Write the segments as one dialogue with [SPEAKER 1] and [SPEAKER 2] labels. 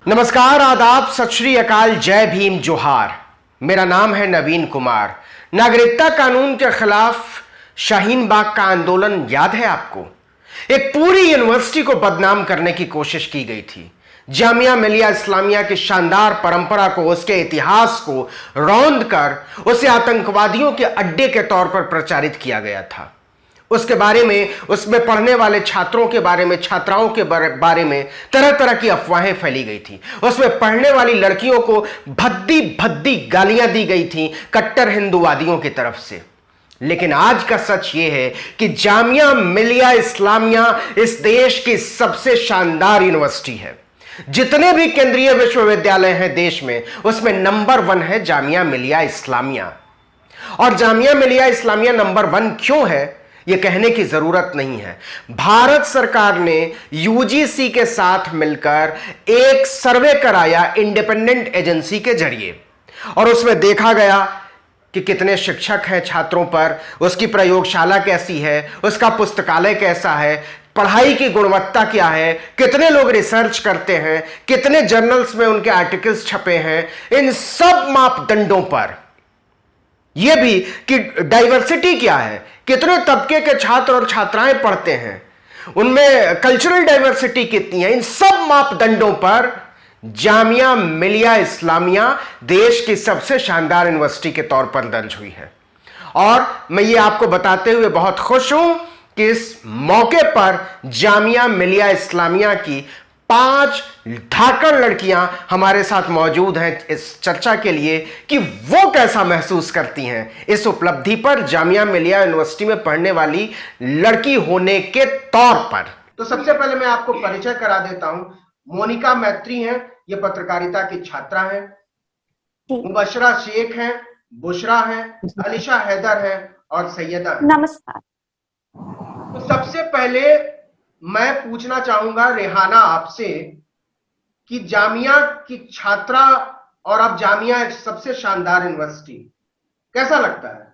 [SPEAKER 1] नमस्कार, आदाब, सत श्री अकाल, जय भीम, जोहार। मेरा नाम है नवीन कुमार। नागरिकता कानून के खिलाफ शाहीन बाग का आंदोलन याद है आपको? एक पूरी यूनिवर्सिटी को बदनाम करने की कोशिश की गई थी। जामिया मिलिया इस्लामिया की शानदार परंपरा को, उसके इतिहास को रौंद कर उसे आतंकवादियों के अड्डे के तौर पर प्रचारित किया गया था। उसके बारे में, उसमें पढ़ने वाले छात्रों के बारे में, छात्राओं के बारे में तरह तरह की अफवाहें फैली गई थी। उसमें पढ़ने वाली लड़कियों को भद्दी भद्दी गालियां दी गई थी कट्टर हिंदूवादियों की तरफ से। लेकिन आज का सच यह है कि जामिया मिलिया इस्लामिया इस देश की सबसे शानदार यूनिवर्सिटी है। जितने भी केंद्रीय विश्वविद्यालय हैं देश में, उसमें नंबर 1 है जामिया मिलिया इस्लामिया। और जामिया मिलिया इस्लामिया नंबर 1 क्यों है, यह कहने की जरूरत नहीं है। भारत सरकार ने यूजीसी के साथ मिलकर एक सर्वे कराया इंडिपेंडेंट एजेंसी के जरिए, और उसमें देखा गया कि कितने शिक्षक हैं छात्रों पर, उसकी प्रयोगशाला कैसी है, उसका पुस्तकालय कैसा है, पढ़ाई की गुणवत्ता क्या है, कितने लोग रिसर्च करते हैं, कितने जर्नल्स में उनके आर्टिकल्स छपे हैं। इन सब मापदंडों पर यह भी कि डाइवर्सिटी क्या है, कितने तबके के छात्र और छात्राएं पढ़ते हैं, उनमें कल्चरल डाइवर्सिटी कितनी है, इन सब मापदंडों पर जामिया मिलिया इस्लामिया देश की सबसे शानदार यूनिवर्सिटी के तौर पर दर्ज हुई है। और मैं ये आपको बताते हुए बहुत खुश हूं कि इस मौके पर जामिया मिलिया इस्लामिया की 5 धाकड़ लड़कियां हमारे साथ मौजूद हैं इस चर्चा के लिए कि वो कैसा महसूस करती हैं इस उपलब्धि पर, जामिया मिलिया यूनिवर्सिटी में पढ़ने वाली लड़की होने के तौर पर। तो सबसे पहले मैं आपको परिचय करा देता हूं। मोनिका मैत्री हैं, ये पत्रकारिता की छात्रा हैं। मुबशरा शेख हैं, बुशरा हैं, अलीशा हैदर हैं और सैयदा हैं।
[SPEAKER 2] नमस्कार।
[SPEAKER 1] तो सबसे पहले मैं पूछना चाहूंगा रेहाना आपसे कि जामिया की छात्रा और अब जामिया एक सबसे शानदार यूनिवर्सिटी, कैसा लगता है?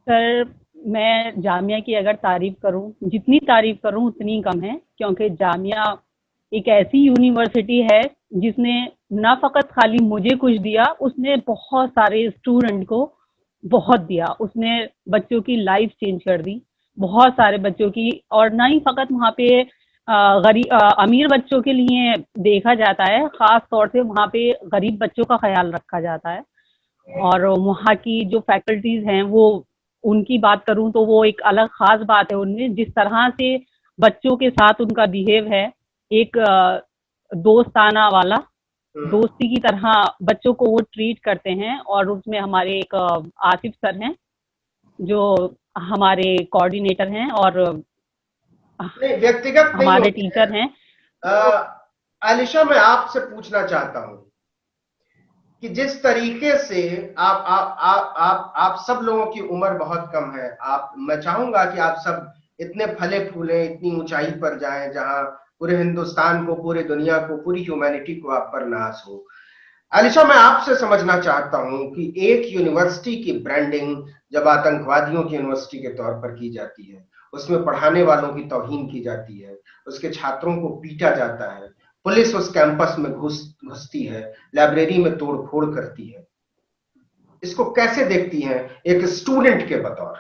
[SPEAKER 2] सर, मैं जामिया की अगर तारीफ करूं, जितनी तारीफ करूं उतनी कम है, क्योंकि जामिया एक ऐसी यूनिवर्सिटी है जिसने ना फकत खाली मुझे कुछ दिया, उसने बहुत सारे स्टूडेंट को बहुत दिया। उसने बच्चों की लाइफ चेंज कर दी, बहुत सारे बच्चों की। और ना ही फकत वहाँ पे अमीर बच्चों के लिए देखा जाता है, खास तौर से वहाँ पे गरीब बच्चों का ख्याल रखा जाता है। और वहाँ की जो फैकल्टीज हैं, वो उनकी बात करूं तो वो एक अलग खास बात है। उनमें जिस तरह से बच्चों के साथ उनका बिहेव है, एक दोस्ताना वाला, दोस्ती की तरह बच्चों को वो ट्रीट करते हैं। और उसमें हमारे एक आसिफ सर हैं जो हमारे कोऑर्डिनेटर हैं और
[SPEAKER 1] व्यक्तिगत
[SPEAKER 2] हमारे टीचर हैं।
[SPEAKER 1] आलिशा, मैं आपसे पूछना चाहता हूं कि जिस तरीके से आप सब लोगों की उम्र बहुत कम है, मैं चाहूंगा कि आप सब इतने फले फूले, इतनी ऊंचाई पर जाएं जहां पूरे हिंदुस्तान को, पूरी दुनिया को, पूरी ह्यूमैनिटी को आप पर नाज हो। आलिशा, मैं आपसे समझना चाहता हूं कि एक यूनिवर्सिटी की ब्रांडिंग जब आतंकवादियों की यूनिवर्सिटी के तौर पर की जाती है, उसमें पढ़ाने वालों की तौहीन की जाती है, उसके छात्रों को पीटा जाता है, पुलिस उस कैंपस में घुसती है, लाइब्रेरी में तोड़फोड़ करती है, इसको कैसे देखती हैं एक स्टूडेंट के बतौर?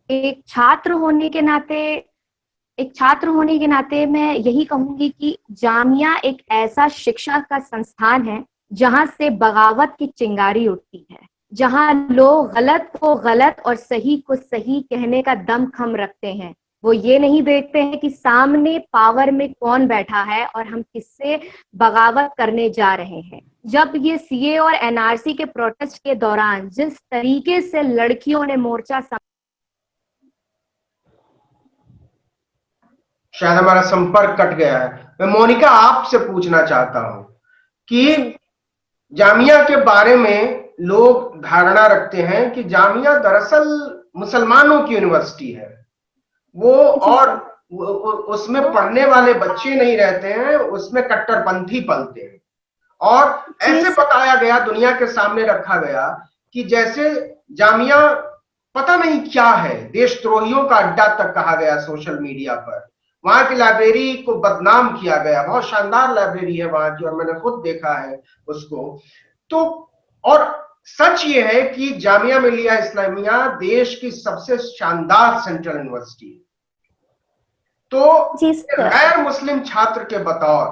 [SPEAKER 3] एक छात्र होने के नाते मैं यही कहूंगी कि जामिया एक ऐसा शिक्षा का संस्थान है जहां से बगावत की चिंगारी उठती है, जहां लोग गलत को गलत और सही को सही कहने का दमखम रखते हैं। वो ये नहीं देखते हैं कि सामने पावर में कौन बैठा है और हम किससे बगावत करने जा रहे हैं। जब ये सीए और एनआरसी के प्रोटेस्ट के दौरान जिस तरीके से लड़कियों ने मोर्चा,
[SPEAKER 1] शायद हमारा संपर्क कट गया है। मैं मोनिका आपसे पूछना चाहता हूं कि जामिया के बारे में लोग धारणा रखते हैं कि जामिया दरअसल मुसलमानों की यूनिवर्सिटी है, वो और उसमें पढ़ने वाले बच्चे नहीं रहते हैं, उसमें कट्टरपंथी पलते हैं। और ऐसे बताया गया, दुनिया के सामने रखा गया कि जैसे जामिया पता नहीं क्या है, देशद्रोहियों का अड्डा तक कहा गया सोशल मीडिया पर। वहां की लाइब्रेरी को बदनाम किया गया। बहुत शानदार लाइब्रेरी है वहां की, और मैंने खुद देखा है उसको। तो और सच ये है कि जामिया मिलिया इस्लामिया देश की सबसे शानदार सेंट्रल यूनिवर्सिटी है। तो
[SPEAKER 3] जी सर।
[SPEAKER 1] गैर मुस्लिम छात्र के बतौर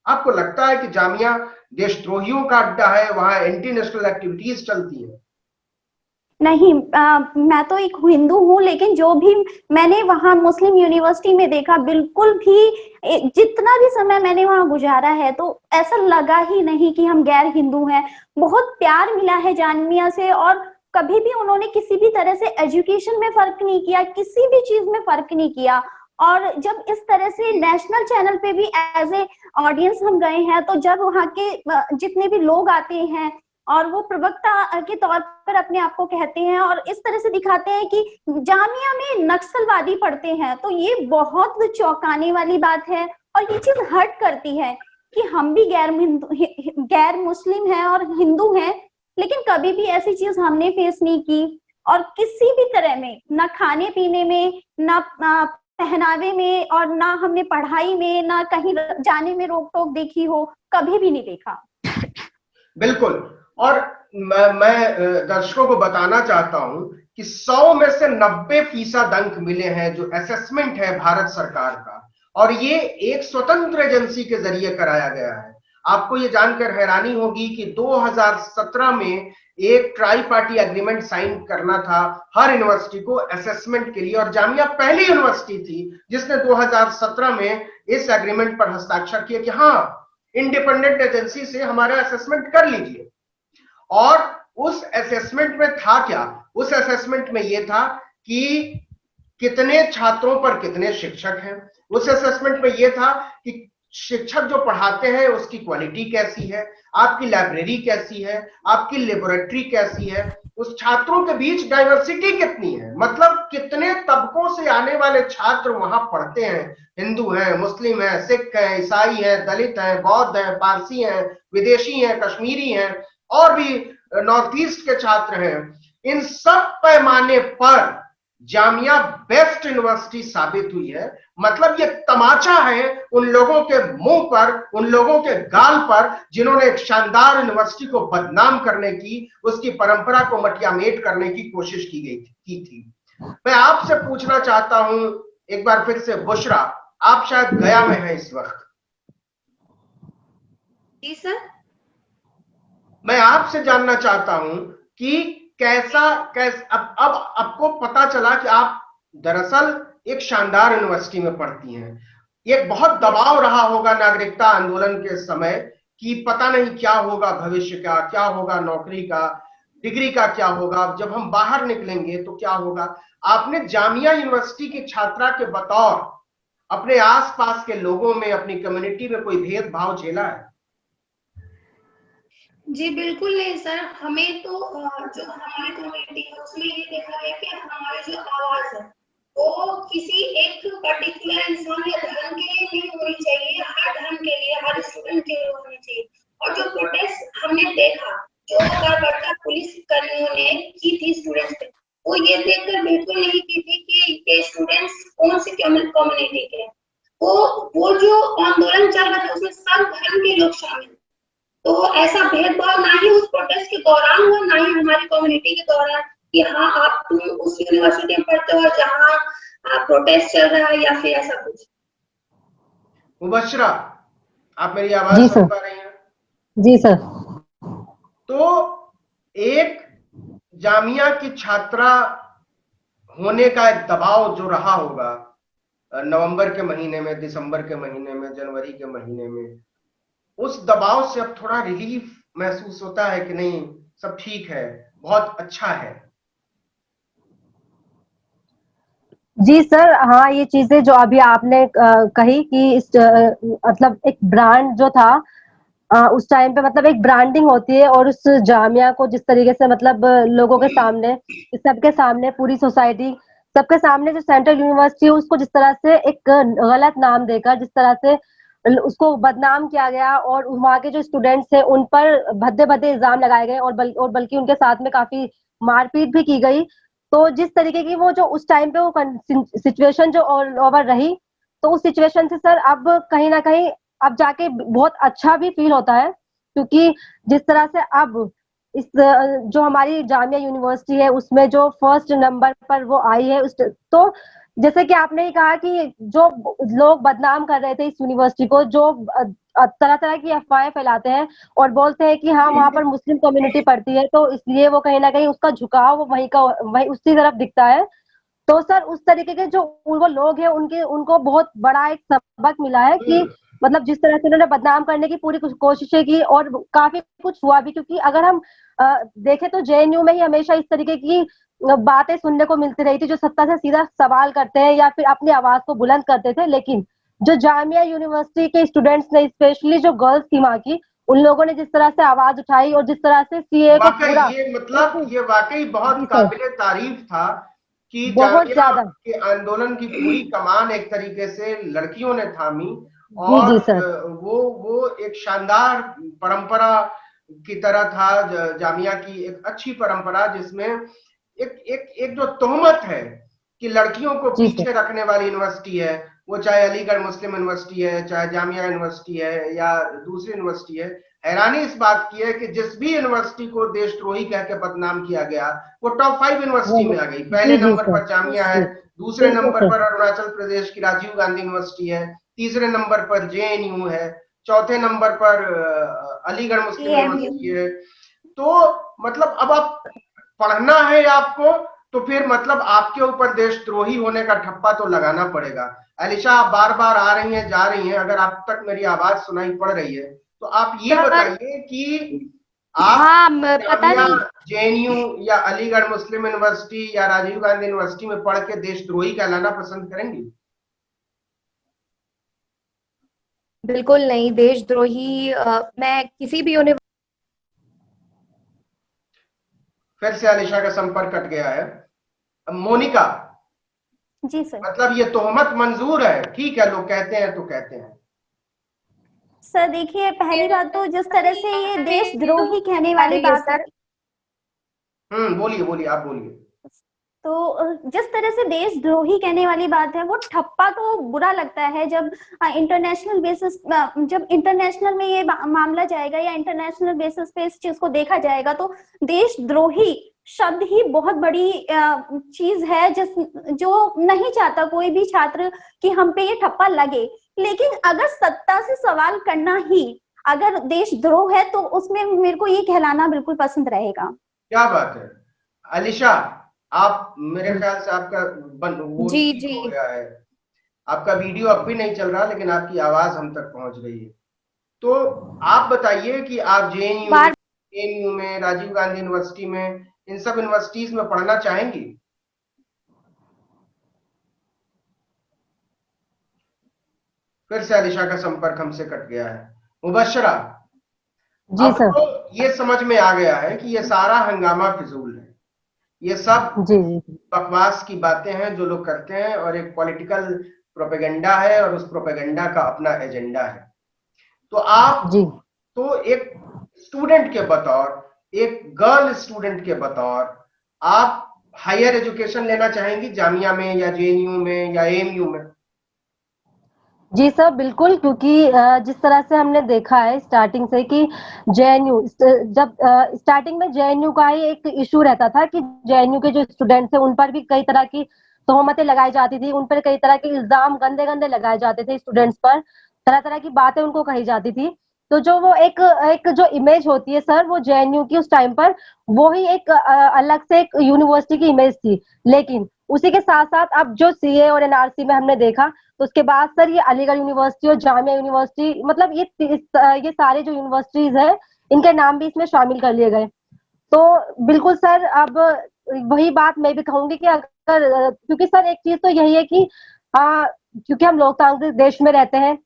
[SPEAKER 1] आपको लगता है कि जामिया देशद्रोहियों का अड्डा है, वहां एंटी नेशनल एक्टिविटीज चलती है?
[SPEAKER 3] नहीं, मैं तो एक हिंदू हूँ, लेकिन जो भी मैंने वहाँ मुस्लिम यूनिवर्सिटी में देखा, बिल्कुल भी जितना भी समय मैंने वहाँ गुजारा है, तो ऐसा लगा ही नहीं कि हम गैर हिंदू हैं। बहुत प्यार मिला है जामिया से, और कभी भी उन्होंने किसी भी तरह से एजुकेशन में फर्क नहीं किया, किसी भी चीज में फर्क नहीं किया। और जब इस तरह से नेशनल चैनल पे भी एज ए ऑडियंस हम गए हैं, तो जब वहाँ के जितने भी लोग आते हैं और वो प्रवक्ता के तौर पर अपने आप को कहते हैं और इस तरह से दिखाते हैं कि जामिया में नक्सलवादी पढ़ते हैं, तो ये बहुत चौंकाने वाली बात है। और ये चीज हर्ट करती है कि हम भी गैर मुस्लिम हैं और हिंदू हैं, लेकिन कभी भी ऐसी चीज हमने फेस नहीं की। और किसी भी तरह में, ना खाने पीने में, ना पहनावे में, और ना हमने पढ़ाई में, ना कहीं जाने में रोक टोक देखी हो, कभी भी नहीं देखा।
[SPEAKER 1] बिल्कुल। और मैं दर्शकों को बताना चाहता हूं कि 100 में से 90% अंक मिले हैं, जो असेसमेंट है भारत सरकार का, और ये एक स्वतंत्र एजेंसी के जरिए कराया गया है। आपको ये जानकर हैरानी होगी कि 2017 में एक ट्राई पार्टी एग्रीमेंट साइन करना था हर यूनिवर्सिटी को असेसमेंट के लिए, और जामिया पहली यूनिवर्सिटी थी जिसने 2017 में इस एग्रीमेंट पर हस्ताक्षर किया कि हाँ, इंडिपेंडेंट एजेंसी से हमारा असेसमेंट कर लीजिए। और उस असेसमेंट में था क्या? उस असेसमेंट में यह था कि कितने छात्रों पर कितने शिक्षक हैं। उस असेसमेंट में यह था कि शिक्षक जो पढ़ाते हैं उसकी क्वालिटी कैसी है, आपकी लाइब्रेरी कैसी है, आपकी लेबोरेटरी कैसी है, उस छात्रों के बीच डाइवर्सिटी कितनी है, मतलब कितने तबकों से आने वाले छात्र वहां पढ़ते हैं। हिंदू हैं, मुस्लिम हैं, सिख हैं, ईसाई हैं, दलित हैं, बौद्ध हैं, पारसी हैं, विदेशी हैं, कश्मीरी हैं, और भी नॉर्थ ईस्ट के छात्र हैं। इन सब पैमाने पर जामिया बेस्ट यूनिवर्सिटी साबित हुई है। मतलब ये तमाचा है उन लोगों के मुंह पर, उन लोगों के गाल पर, जिन्होंने एक शानदार यूनिवर्सिटी को बदनाम करने की, उसकी परंपरा को मटियामेट करने की कोशिश की थी। मैं आपसे पूछना चाहता हूं एक बार फिर से, बुशरा, आप शायद गया में हैं इस वक्त।
[SPEAKER 3] जी सर।
[SPEAKER 1] मैं आपसे जानना चाहता हूं कि अब आपको पता चला कि आप दरअसल एक शानदार यूनिवर्सिटी में पढ़ती हैं। एक बहुत दबाव रहा होगा नागरिकता आंदोलन के समय कि पता नहीं क्या होगा भविष्य का, क्या होगा नौकरी का, डिग्री का क्या होगा, जब हम बाहर निकलेंगे तो क्या होगा। आपने जामिया यूनिवर्सिटी की छात्रा के बतौर अपने आसपास के लोगों में, अपनी कम्युनिटी में कोई भेदभाव झेला है?
[SPEAKER 4] जी बिल्कुल नहीं सर। हमें तो जो हमारी कम्युनिटी है उसमें ये देखा है कि हमारी जो आवाज है वो किसी एक पर्टिकुलर इंसान या धर्म के लिए नहीं होनी चाहिए, हर धर्म के लिए, हर स्टूडेंट के लिए होनी चाहिए। और जो प्रोटेस्ट हमने देखा, जो बर्बरता पुलिस कर्मियों ने की थी स्टूडेंट्स पे, वो ये देखकर बिल्कुल नहीं की थी कि ये स्टूडेंट्स कौन सी कम्युनिटी के हैं। वो जो आंदोलन चल रहा था उसमें सब धर्म के लोग शामिल, तो ऐसा भेदभाव ना ही उस प्रोटेस्ट के दौरान हुआ, ना ही हमारी कम्युनिटी के दौरान कि हाँ आप तुम उस यूनिवर्सिटी में पढ़ते हो जहाँ प्रोटेस्ट चल रहा है, या फिर ऐसा कुछ।
[SPEAKER 1] मुबशरा, आप मेरी आवाज सुन पा रही हैं?
[SPEAKER 5] जी सर।
[SPEAKER 1] तो एक जामिया की छात्रा होने का एक दबाव जो रहा होगा नवंबर के महीने में, दिसंबर के महीने में, जनवरी के महीने में, उस दबाव से अब थोड़ा रिलीफ महसूस होता है कि नहीं, सब ठीक है, बहुत अच्छा है?
[SPEAKER 5] जी सर, हाँ, ये चीजें जो अभी आपने कही कि इस मतलब एक ब्रांड जो था उस टाइम पे, मतलब एक ब्रांडिंग होती है, और उस जामिया को जिस तरीके से मतलब लोगों के सामने, सबके सामने, पूरी सोसाइटी सबके सामने जो सेंट्रल यूनिवर्सिटी है उसको जिस तरह से एक गलत नाम देकर, जिस तरह से उसको बदनाम किया गया, और वहाँ के जो स्टूडेंट्स थे उन पर भद्दे भद्दे इल्जाम लगाए गए, और बल्कि उनके साथ में काफी मारपीट भी की गई। तो जिस तरीके की वो जो उस टाइम पे वो सिचुएशन जो ऑल ओवर रही, तो उस सिचुएशन से सर अब कहीं ना कहीं अब जाके बहुत अच्छा भी फील होता है, क्योंकि जिस तरह से अब इस जो हमारी जामिया यूनिवर्सिटी है उसमें जो फर्स्ट नंबर पर वो आई है उस, तो जैसे कि आपने ही कहा कि जो लोग बदनाम कर रहे थे इस यूनिवर्सिटी को, जो तरह तरह की अफवाहें फैलाते हैं और बोलते हैं कि हाँ वहां पर मुस्लिम कम्युनिटी पढ़ती है, तो इसलिए वो कहीं ना कहीं उसका झुकाव वो वही उसी तरफ दिखता है। तो सर उस तरीके के जो वो लोग हैं उनके उनको बहुत बड़ा एक सबक मिला है कि मतलब जिस तरह से उन्होंने बदनाम करने की पूरी कोशिशें की और काफी कुछ हुआ भी, क्योंकि अगर हम देखें तो जेएनयू में ही हमेशा इस तरीके की बातें सुनने को मिलती रही थी, जो सत्ता से सीधा सवाल करते हैं या फिर अपनी आवाज को बुलंद करते थे। लेकिन जो जामिया यूनिवर्सिटी के स्टूडेंट्स ने, स्पेशली जो गर्ल्स थी वहां की, उन लोगों ने जिस तरह से आवाज उठाई और जिस तरह से सीए को
[SPEAKER 1] वाकई
[SPEAKER 5] पूरा
[SPEAKER 1] ये मतलब ये वाकई बहुत
[SPEAKER 5] जी सर,
[SPEAKER 1] काबिले तारीफ था कि
[SPEAKER 5] बहुत
[SPEAKER 1] जामिया
[SPEAKER 5] ज्यादा
[SPEAKER 1] के आंदोलन की पूरी कमान एक तरीके से लड़कियों ने थामी,
[SPEAKER 5] जी
[SPEAKER 1] और
[SPEAKER 5] जी सर
[SPEAKER 1] वो एक शानदार परंपरा की तरह था, जामिया की एक अच्छी परंपरा जिसमें एक एक एक जो तोहमत है कि लड़कियों को
[SPEAKER 5] जी सर
[SPEAKER 1] पीछे रखने वाली यूनिवर्सिटी है, वो चाहे अलीगढ़ मुस्लिम यूनिवर्सिटी है, चाहे जामिया यूनिवर्सिटी है या दूसरी यूनिवर्सिटी है। हैरानी इस बात की है कि जिस भी यूनिवर्सिटी को देशद्रोही कह के बदनाम किया गया वो टॉप 5 यूनिवर्सिटी में आ गई। पहले
[SPEAKER 5] जी जी
[SPEAKER 1] नंबर
[SPEAKER 5] सर
[SPEAKER 1] पर जामिया है,
[SPEAKER 5] जी
[SPEAKER 1] दूसरे
[SPEAKER 5] बिल्कुल
[SPEAKER 1] नंबर
[SPEAKER 5] सर
[SPEAKER 1] पर अरुणाचल प्रदेश की राजीव गांधी यूनिवर्सिटी है, तीसरे नंबर पर जेएनयू है, चौथे नंबर पर अलीगढ़ मुस्लिम
[SPEAKER 4] एएमयू।
[SPEAKER 1] यूनिवर्सिटी है। तो मतलब अब आप पढ़ना है आपको तो फिर मतलब आपके ऊपर देशद्रोही होने का ठप्पा तो लगाना पड़ेगा। अलीशा, आप बार बार आ रही हैं जा रही हैं, अगर आप तक मेरी आवाज सुनाई पड़ रही है तो आप ये
[SPEAKER 3] सर
[SPEAKER 1] बताइए कि आप
[SPEAKER 3] हाँ पता
[SPEAKER 1] जामिया,
[SPEAKER 3] नहीं,
[SPEAKER 1] जेएनयू या अलीगढ़ मुस्लिम यूनिवर्सिटी या राजीव गांधी यूनिवर्सिटी में पढ़ के देशद्रोही कहलाना पसंद करेंगी?
[SPEAKER 3] बिल्कुल नहीं देशद्रोही। मैं किसी भी
[SPEAKER 1] फिर से अलीशा का संपर्क कट गया है। मोनिका,
[SPEAKER 6] जी सर।
[SPEAKER 1] मतलब ये तोहमत मंजूर है, ठीक है, लोग कहते हैं तो कहते हैं।
[SPEAKER 6] सर देखिए, पहली बात तो जिस तरह से ये देशद्रोही कहने वाली बात
[SPEAKER 3] सर
[SPEAKER 1] बोलिए बोलिए, आप बोलिए।
[SPEAKER 6] तो जिस तरह से देशद्रोही कहने वाली बात है, वो ठप्पा तो बुरा लगता है जब इंटरनेशनल बेसिस, जब इंटरनेशनल में ये मामला जाएगा या इंटरनेशनल बेसिस पे इस चीज को देखा जाएगा, तो देशद्रोही शब्द ही बहुत बड़ी चीज है जिस जो नहीं चाहता कोई भी छात्र कि हम पे ये ठप्पा लगे। लेकिन अगर सत्ता से सवाल करना ही अगर देशद्रोह है तो उसमें मेरे को ये कहलाना बिल्कुल पसंद रहेगा।
[SPEAKER 1] क्या बात है अलीशा, आप मेरे ख्याल से आपका वो
[SPEAKER 3] जी
[SPEAKER 1] ठीक
[SPEAKER 3] जी
[SPEAKER 1] हो गया है, आपका वीडियो अब भी नहीं चल रहा लेकिन आपकी आवाज हम तक पहुंच रही है। तो आप बताइए कि आप जेएनयू में, राजीव गांधी यूनिवर्सिटी में, इन सब यूनिवर्सिटीज में पढ़ना चाहेंगी? फिर से अलीशा का संपर्क हमसे कट गया है। मुबशरा,
[SPEAKER 5] जी
[SPEAKER 1] अब
[SPEAKER 5] सर
[SPEAKER 1] तो ये समझ में आ गया है कि ये सारा हंगामा फिजूल है, ये सब
[SPEAKER 5] जी जी
[SPEAKER 1] बकवास की बातें हैं जो लोग करते हैं, और एक पॉलिटिकल प्रोपेगेंडा है और उस प्रोपेगेंडा का अपना एजेंडा है। तो आप
[SPEAKER 5] जी
[SPEAKER 1] तो एक स्टूडेंट के बतौर, एक गर्ल स्टूडेंट के बतौर, आप हायर एजुकेशन लेना चाहेंगी जामिया में या जेएनयू में या एएमयू में?
[SPEAKER 5] जी सर बिल्कुल, क्योंकि जिस तरह से हमने देखा है स्टार्टिंग से कि जेएनयू, जब स्टार्टिंग में जेएनयू का ही एक इशू रहता था कि जेएनयू के जो स्टूडेंट्स हैं उन पर भी कई तरह की तोहमतें लगाई जाती थी, उन पर कई तरह के इल्जाम गंदे गंदे लगाए जाते थे, स्टूडेंट्स पर तरह तरह की बातें उनको कही जाती थी। तो जो वो एक एक जो इमेज होती है सर, वो जेएनयू की उस टाइम पर वो ही एक अलग से एक यूनिवर्सिटी की इमेज थी। लेकिन उसी के साथ साथ अब जो सीए और एनआरसी में हमने देखा, तो उसके बाद सर ये अलीगढ़ यूनिवर्सिटी और जामिया यूनिवर्सिटी, मतलब ये सारे जो यूनिवर्सिटीज है इनके नाम भी इसमें शामिल कर लिए गए। तो बिल्कुल सर, अब वही बात मैं भी कहूंगी कि अगर क्योंकि सर एक चीज तो यही है कि क्योंकि हम लोकतांत्रिक देश में रहते हैं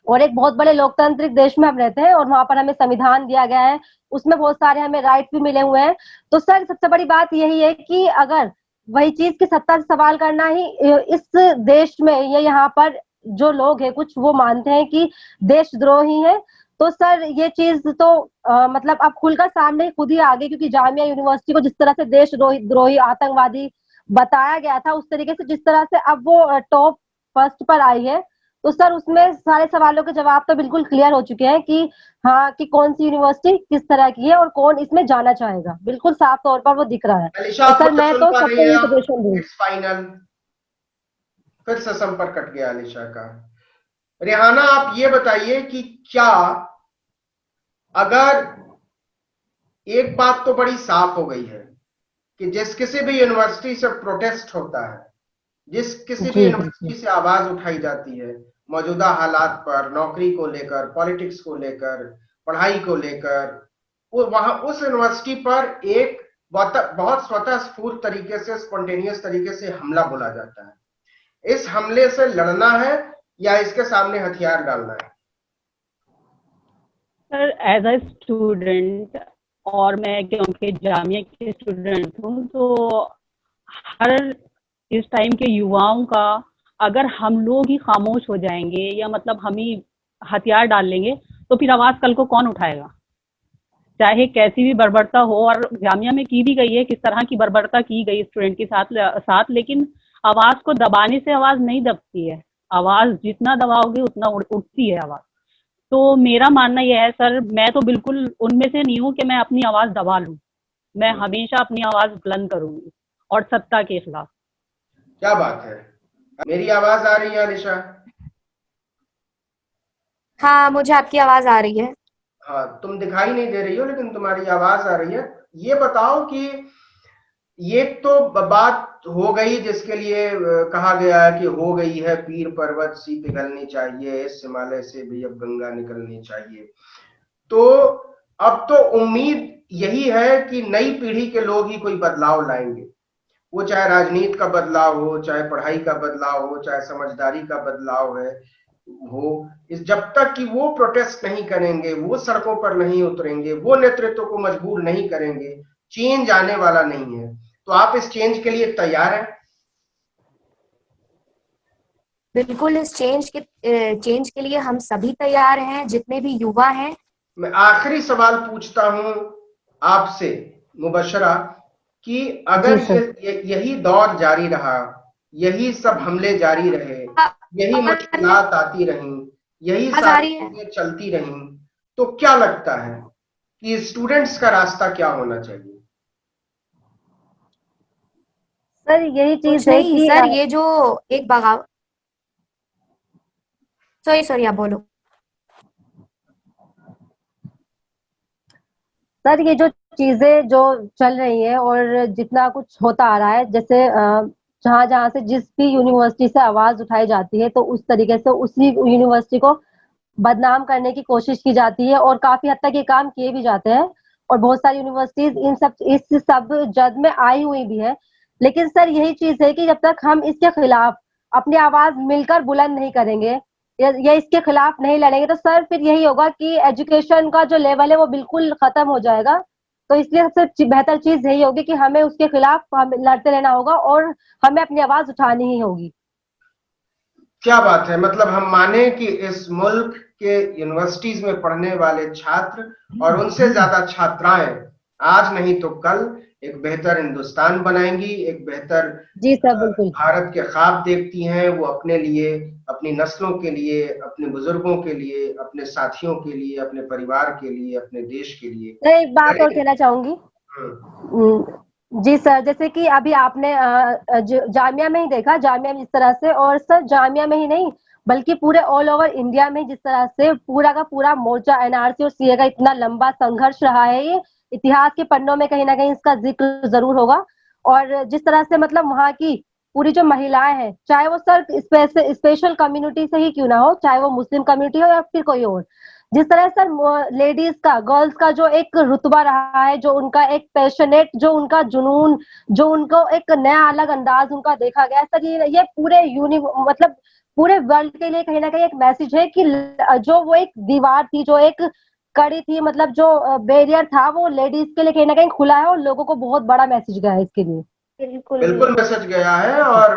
[SPEAKER 5] और एक बहुत बड़े लोकतांत्रिक देश में हम रहते हैं और वहां पर हमें संविधान दिया गया है, उसमें बहुत सारे हमें राइट भी मिले हुए हैं। तो सर सबसे बड़ी बात यही है कि अगर वही चीज की सत्ता से सवाल करना ही इस देश में या यहाँ पर जो लोग हैं कुछ वो मानते हैं कि देशद्रोही है, तो सर ये चीज तो मतलब अब खुलकर सामने खुद ही आ गई, क्योंकि जामिया यूनिवर्सिटी को जिस तरह से देशद्रोही आतंकवादी बताया गया था, उस तरीके से जिस तरह से अब वो टॉप फर्स्ट पर आई है, तो सर उसमें सारे सवालों के जवाब तो बिल्कुल क्लियर हो चुके हैं कि हाँ, कि कौन सी यूनिवर्सिटी किस तरह की है और कौन इसमें जाना चाहेगा, बिल्कुल साफ तौर पर वो दिख रहा है।
[SPEAKER 1] अलीशा,
[SPEAKER 5] तो
[SPEAKER 1] आप
[SPEAKER 5] सर
[SPEAKER 1] मुझे
[SPEAKER 5] मैं
[SPEAKER 1] सुन
[SPEAKER 5] तो
[SPEAKER 1] पा रही
[SPEAKER 5] सबको
[SPEAKER 1] हैं?
[SPEAKER 5] ये
[SPEAKER 1] आप
[SPEAKER 5] सजेशन दूँ।
[SPEAKER 1] It's final. फिर से संपर्क कट गया अलीशा का। रेहाना, आप ये बताइए कि क्या, अगर, एक बात तो बड़ी साफ हो गई है कि जिस किसी भी यूनिवर्सिटी से प्रोटेस्ट होता है, जिस किसी भी
[SPEAKER 5] जी
[SPEAKER 1] यूनिवर्सिटी
[SPEAKER 5] बिल्कुल।
[SPEAKER 1] से आवाज उठाई जाती है मौजूदा हालात पर, नौकरी को लेकर, पॉलिटिक्स को लेकर, पढ़ाई को लेकर, वो वहां उस यूनिवर्सिटी पर एक बहुत स्वतः स्फूर्त तरीके से, स्पॉन्टेनियस तरीके से हमला बोला जाता है। इस हमले से लड़ना है या इसके सामने हथियार डालना है?
[SPEAKER 2] सर एज अ स्टूडेंट, और मैं क्योंकि जामिया की स्टूडेंट हूँ, तो हर इस टाइम के युवाओं का, अगर हम लोग ही खामोश हो जाएंगे या मतलब हम ही हथियार डाल लेंगे, तो फिर आवाज कल को कौन उठाएगा? चाहे कैसी भी बर्बरता हो, और जामिया में की भी गई है, किस तरह की बर्बरता की गई स्टूडेंट के साथ, लेकिन आवाज को दबाने से आवाज नहीं दबती है। आवाज जितना दबाओगे उतना उठती है आवाज। तो मेरा मानना यह है सर, मैं तो बिल्कुल उनमें से नहीं हूँ कि मैं अपनी आवाज दबा लूं। मैं हमेशा अपनी आवाज बुलंद करूंगी और सत्ता के खिलाफ।
[SPEAKER 1] क्या बात है, मेरी आवाज आ रही है अलीशा?
[SPEAKER 3] हाँ, मुझे आपकी आवाज आ रही है।
[SPEAKER 1] हाँ, तुम दिखाई नहीं दे रही हो लेकिन तुम्हारी आवाज आ रही है। ये बताओ कि ये तो बात हो गई जिसके लिए कहा गया है कि हो गई है पीर पर्वत सी पिघलनी चाहिए, इस हिमालय से भी अब गंगा निकलनी चाहिए। तो अब तो उम्मीद यही है कि नई पीढ़ी के लोग ही कोई बदलाव लाएंगे। वो चाहे राजनीति का बदलाव हो, चाहे पढ़ाई का बदलाव हो, चाहे समझदारी का बदलाव है हो, इस जब तक कि वो प्रोटेस्ट नहीं करेंगे, वो सड़कों पर नहीं उतरेंगे, वो नेतृत्व को मजबूर नहीं करेंगे, चेंज आने वाला नहीं है। तो आप इस चेंज के लिए तैयार हैं?
[SPEAKER 3] बिल्कुल, इस चेंज के लिए हम सभी तैयार हैं, जितने भी युवा हैं।
[SPEAKER 1] मैं आखिरी सवाल पूछता हूं आपसे मुबशरा, कि
[SPEAKER 5] जी
[SPEAKER 1] अगर
[SPEAKER 5] सर।
[SPEAKER 1] यही दौर जारी रहा, यही सब हमले जारी रहे, यही मुश्किलात आती रहीं, यही
[SPEAKER 3] आवाज आ
[SPEAKER 1] सारी
[SPEAKER 3] रही है?
[SPEAKER 1] चीजें चलती रहीं, तो क्या लगता है कि स्टूडेंट्स का रास्ता क्या होना चाहिए?
[SPEAKER 5] सर यही
[SPEAKER 3] कुछ
[SPEAKER 5] चीज है
[SPEAKER 3] नहीं
[SPEAKER 5] कि
[SPEAKER 3] सर, ये जो एक बगावत, सॉरी आप बोलो।
[SPEAKER 5] सर ये जो चीजें जो चल रही हैं और जितना कुछ होता आ रहा है, जैसे जहां जहां से जिस भी यूनिवर्सिटी से आवाज उठाई जाती है, तो उस तरीके से उसी यूनिवर्सिटी को बदनाम करने की कोशिश की जाती है और काफी हद तक ये काम किए भी जाते हैं। और बहुत सारी यूनिवर्सिटीज इस सब जद में आई हुई भी है। लेकिन सर यही चीज है कि जब तक हम इसके खिलाफ अपनी आवाज मिलकर बुलंद नहीं करेंगे या इसके खिलाफ नहीं लड़ेंगे, तो सर फिर यही होगा कि एजुकेशन का जो लेवल है वो बिल्कुल खत्म हो जाएगा। तो इसलिए सबसे बेहतर चीज यही होगी कि हमें उसके खिलाफ लड़ते रहना होगा और हमें अपनी आवाज उठानी ही होगी।
[SPEAKER 1] क्या बात है, मतलब हम माने कि इस मुल्क के यूनिवर्सिटीज में पढ़ने वाले छात्र और उनसे ज्यादा छात्राएं आज नहीं तो कल एक बेहतर हिंदुस्तान बनाएंगी, एक बेहतर
[SPEAKER 5] जी सर बिल्कुल।
[SPEAKER 1] भारत के ख्वाब देखती हैं। वो अपने लिए, अपनी नस्लों के लिए, अपने बुजुर्गों के लिए, अपने साथियों के लिए, अपने परिवार के लिए, अपने देश के लिए।
[SPEAKER 5] मैं एक बात और कहना चाहूंगी। जी सर, जैसे कि अभी आपने जामिया में ही देखा, जामिया में जिस तरह से, और सर जामिया में ही नहीं बल्कि पूरे ऑल ओवर इंडिया में जिस तरह से पूरा का पूरा मोर्चा एनआरसी और सीए का इतना लंबा संघर्ष रहा है, ये इतिहास के पन्नों में कहीं ना कहीं इसका जिक्र जरूर होगा। और जिस तरह से मतलब वहाँ की पूरी जो महिलाएं हैं, चाहे वो सर स्पेशल कम्युनिटी से ही क्यों ना हो, चाहे वो मुस्लिम कम्युनिटी हो या फिर कोई और, जिस तरह सर लेडीज का, गर्ल्स का जो एक रुतबा रहा है, जो उनका एक पैशनेट, जो उनका जुनून, जो उनको एक नया अलग अंदाज उनका देखा गया सर, ये पूरे मतलब पूरे वर्ल्ड के लिए कहीं ना कहीं एक मैसेज है कि जो वो एक दीवार थी, जो एक कड़ी थी, मतलब जो बैरियर था, वो लेडीज के लिए कहीं ना कहीं खुला है और लोगों को बहुत बड़ा मैसेज गया है इसके लिए।
[SPEAKER 1] बिल्कुल मैसेज गया है और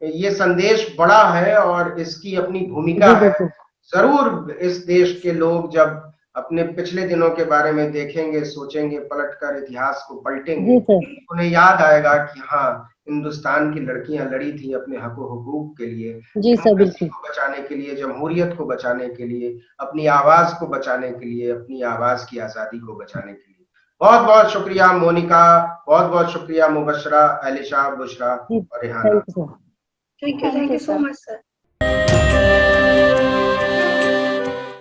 [SPEAKER 1] ये संदेश बड़ा है और इसकी अपनी भूमिका
[SPEAKER 5] जी
[SPEAKER 1] है।
[SPEAKER 5] बिल्कुल।
[SPEAKER 1] जरूर इस देश के लोग जब अपने पिछले दिनों के बारे में देखेंगे, सोचेंगे, पलटकर इतिहास को पलटेंगे,
[SPEAKER 5] जी सर।
[SPEAKER 1] उन्हें याद आएगा कि हाँ, हिंदुस्तान की लड़कियां लड़ी थी अपने हक हुकूक के लिए,
[SPEAKER 5] जी सर,
[SPEAKER 1] डेमोक्रेसी
[SPEAKER 5] बिल्कुल।
[SPEAKER 1] को बचाने के लिए, जमहूरियत को बचाने के लिए, अपनी आवाज को बचाने के लिए, अपनी आवाज की आजादी को बचाने के लिए। बहुत बहुत शुक्रिया मोनिका, बहुत बहुत शुक्रिया मुबशरा, एलिशा, बुशरा
[SPEAKER 5] जी,
[SPEAKER 1] और Rehana.
[SPEAKER 5] Thank you sir.
[SPEAKER 4] Thank you so much sir.